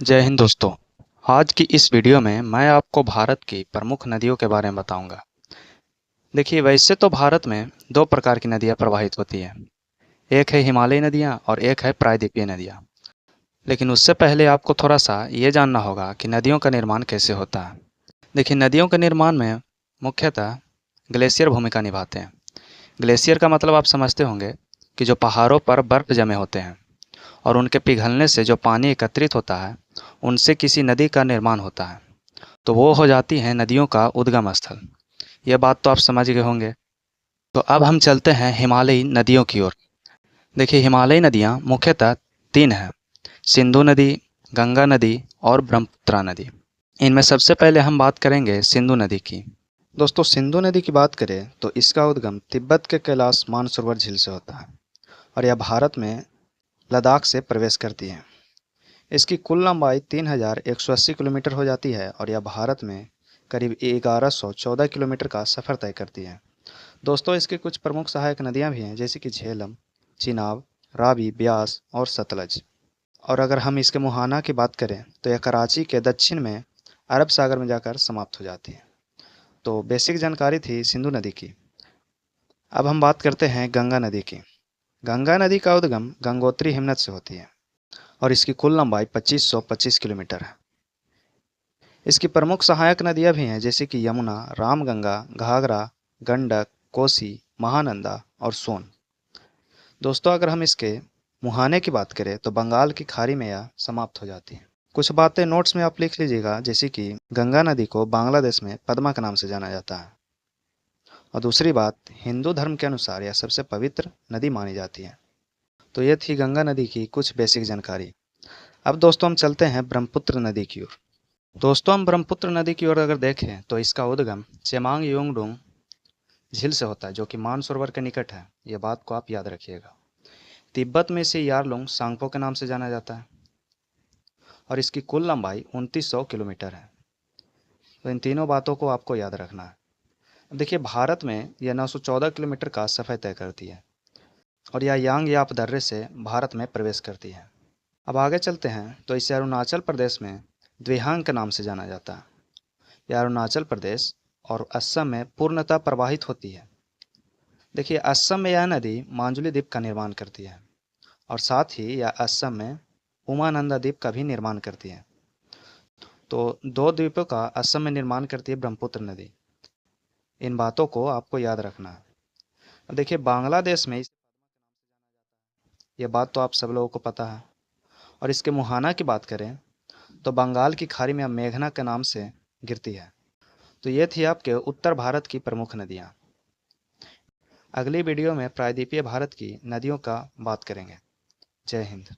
जय हिंद दोस्तों। आज की इस वीडियो में मैं आपको भारत की प्रमुख नदियों के बारे में बताऊंगा। देखिए, वैसे तो भारत में दो प्रकार की नदियां प्रवाहित होती हैं। एक है हिमालयी नदियां और एक है प्रायद्वीपीय नदियां। लेकिन उससे पहले आपको थोड़ा सा ये जानना होगा कि नदियों का निर्माण कैसे होता है। देखिए, नदियों के निर्माण में मुख्यतः ग्लेशियर भूमिका निभाते हैं। ग्लेशियर का मतलब आप समझते होंगे कि जो पहाड़ों पर बर्फ जमे होते हैं और उनके पिघलने से जो पानी एकत्रित होता है, उनसे किसी नदी का निर्माण होता है, तो वो हो जाती हैं नदियों का उद्गम स्थल। यह बात तो आप समझ गए होंगे। तो अब हम चलते हैं हिमालयी नदियों की ओर। देखिए, हिमालयी नदियाँ मुख्यतः तीन हैं: सिंधु नदी, गंगा नदी और ब्रह्मपुत्रा नदी। इनमें सबसे पहले हम बात करेंगे सिंधु नदी की। दोस्तों, सिंधु नदी की बात करें तो इसका उद्गम तिब्बत के कैलाश मानसरोवर झील से होता है और यह भारत में लद्दाख से प्रवेश करती है। इसकी कुल लंबाई 3180 किलोमीटर हो जाती है और यह भारत में करीब 1114 किलोमीटर का सफ़र तय करती है। दोस्तों, इसके कुछ प्रमुख सहायक नदियां भी हैं, जैसे कि झेलम, चिनाब, रावी, ब्यास और सतलज। और अगर हम इसके मुहाना की बात करें तो यह कराची के दक्षिण में अरब सागर में जाकर समाप्त हो जाती है। तो बेसिक जानकारी थी सिंधु नदी की। अब हम बात करते हैं गंगा नदी की। गंगा नदी का उद्गम गंगोत्री हिमनद से होती है और इसकी कुल लंबाई 2525 किलोमीटर है। इसकी प्रमुख सहायक नदियां भी हैं, जैसे कि यमुना, रामगंगा, घाघरा, गंडक, कोसी, महानंदा और सोन। दोस्तों, अगर हम इसके मुहाने की बात करें तो बंगाल की खाड़ी में यह समाप्त हो जाती है। कुछ बातें नोट्स में आप लिख लीजिएगा, जैसे कि गंगा नदी को बांग्लादेश में पद्मा के नाम से जाना जाता है। और दूसरी बात, हिंदू धर्म के अनुसार यह सबसे पवित्र नदी मानी जाती है। तो ये थी गंगा नदी की कुछ बेसिक जानकारी। अब दोस्तों, हम चलते हैं ब्रह्मपुत्र नदी की ओर। दोस्तों, हम ब्रह्मपुत्र नदी की ओर अगर देखें तो इसका उद्गम चेमांग योंगडोंग झील से होता है, जो कि मानसरोवर के निकट है। यह बात को आप याद रखिएगा। तिब्बत में इसे यारलुंग सांगपो के नाम से जाना जाता है और इसकी कुल लंबाई 2900 किलोमीटर है। तो इन तीनों बातों को आपको याद रखना है। देखिए, भारत में यह 914 किलोमीटर का सफ़र तय करती है और यह यांग याप दर्रे से भारत में प्रवेश करती है। अब आगे चलते हैं तो इसे अरुणाचल प्रदेश में द्विहांग के नाम से जाना जाता है। यह अरुणाचल प्रदेश और असम में पूर्णतः प्रवाहित होती है। देखिए, असम में यह नदी मांजुली द्वीप का निर्माण करती है और साथ ही यह असम में उमानंदा द्वीप का भी निर्माण करती है। तो दो द्वीपों का असम में निर्माण करती है ब्रह्मपुत्र नदी। इन बातों को आपको याद रखना है। देखिए, बांग्लादेश में यह बात तो आप सब लोगों को पता है। और इसके मुहाना की बात करें तो बंगाल की खाड़ी में मेघना के नाम से गिरती है। तो ये थी आपके उत्तर भारत की प्रमुख नदियाँ। अगली वीडियो में प्रायद्वीपीय भारत की नदियों का बात करेंगे। जय हिंद।